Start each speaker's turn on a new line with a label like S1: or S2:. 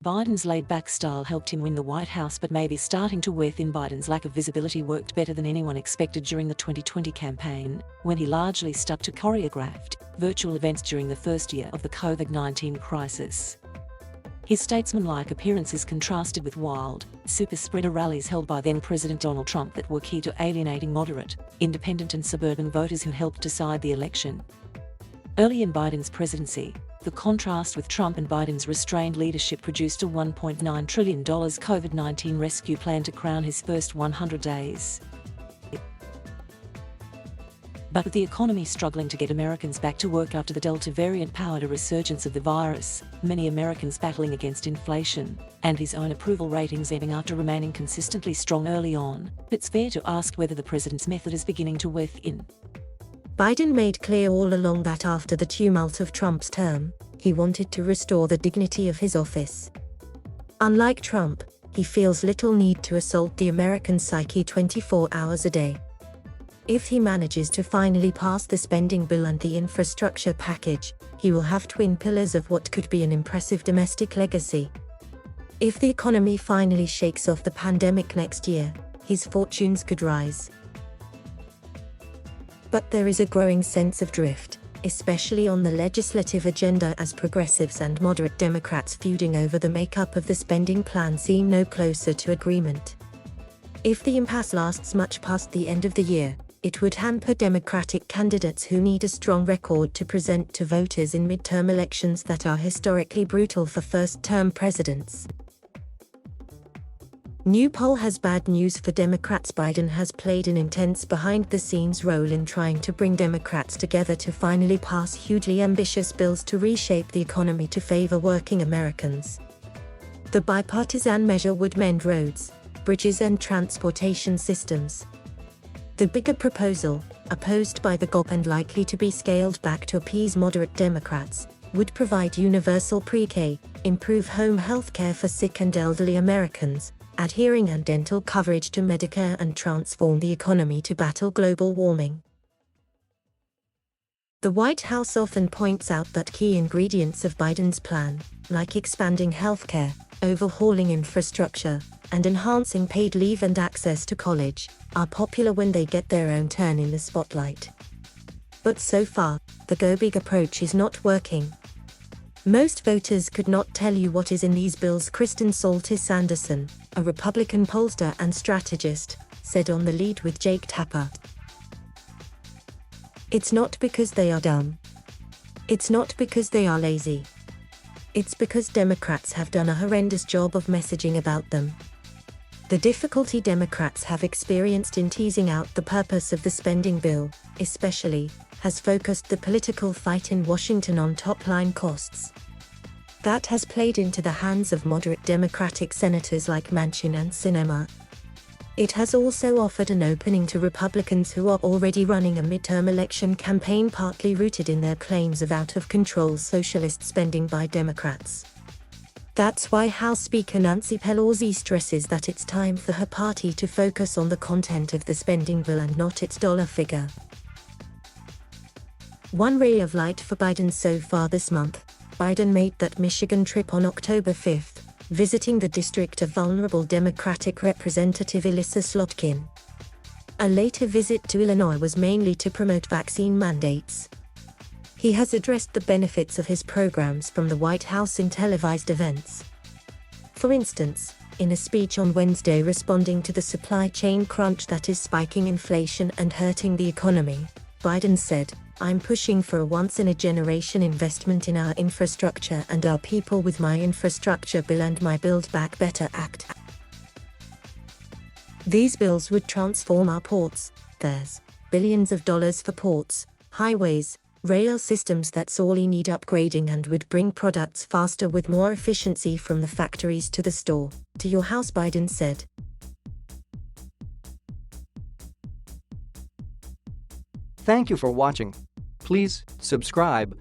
S1: Biden's laid-back style helped him win the White House, but maybe starting to wear thin. Biden's lack of visibility worked better than anyone expected during the 2020 campaign, when he largely stuck to choreographed, virtual events during the first year of the COVID-19 crisis. His statesmanlike appearances contrasted with wild, super-spreader rallies held by then-President Donald Trump that were key to alienating moderate, independent and suburban voters who helped decide the election. Early in Biden's presidency, the contrast with Trump and Biden's restrained leadership produced a $1.9 trillion COVID-19 rescue plan to crown his first 100 days. But with the economy struggling to get Americans back to work after the Delta variant powered a resurgence of the virus, many Americans battling against inflation, and his own approval ratings ebbing after remaining consistently strong early on, it's fair to ask whether the president's method is beginning to wear thin.
S2: Biden made clear all along that after the tumult of Trump's term, he wanted to restore the dignity of his office. Unlike Trump, he feels little need to assault the American psyche 24 hours a day. If he manages to finally pass the spending bill and the infrastructure package, he will have twin pillars of what could be an impressive domestic legacy. If the economy finally shakes off the pandemic next year, his fortunes could rise. But there is a growing sense of drift, especially on the legislative agenda, as progressives and moderate Democrats feuding over the makeup of the spending plan seem no closer to agreement. If the impasse lasts much past the end of the year, it would hamper Democratic candidates who need a strong record to present to voters in midterm elections that are historically brutal for first-term presidents. New poll has bad news for Democrats. Biden has played an intense behind-the-scenes role in trying to bring Democrats together to finally pass hugely ambitious bills to reshape the economy to favor working Americans. The bipartisan measure would mend roads, bridges and transportation systems. The bigger proposal, opposed by the GOP and likely to be scaled back to appease moderate Democrats, would provide universal pre-K, improve home health care for sick and elderly Americans, add hearing and dental coverage to Medicare, and transform the economy to battle global warming. The White House often points out that key ingredients of Biden's plan, like expanding healthcare, overhauling infrastructure, and enhancing paid leave and access to college, are popular when they get their own turn in the spotlight. But so far, the go-big approach is not working. Most voters could not tell you what is in these bills. Kristen Saltis Anderson, a Republican pollster and strategist, said on The Lead with Jake Tapper. It's not because they are dumb. It's not because they are lazy. It's because Democrats have done a horrendous job of messaging about them. The difficulty Democrats have experienced in teasing out the purpose of the spending bill, especially, has focused the political fight in Washington on top-line costs. That has played into the hands of moderate Democratic senators like Manchin and Sinema. It has also offered an opening to Republicans who are already running a midterm election campaign partly rooted in their claims of out-of-control socialist spending by Democrats. That's why House Speaker Nancy Pelosi stresses that it's time for her party to focus on the content of the spending bill and not its dollar figure. One ray of light for Biden so far this month: Biden made that Michigan trip on October 5th, visiting the district of vulnerable Democratic Representative Elissa Slotkin. A later visit to Illinois was mainly to promote vaccine mandates. He has addressed the benefits of his programs from the White House in televised events. For instance, in a speech on Wednesday responding to the supply chain crunch that is spiking inflation and hurting the economy, Biden said, "I'm pushing for a once-in-a-generation investment in our infrastructure and our people with my infrastructure bill and my Build Back Better Act. These bills would transform our ports. There's billions of dollars for ports, highways, rail systems. That's all you need upgrading, and would bring products faster with more efficiency from the factories to the store, to your house," Biden said.
S3: Thank you for watching. Please subscribe.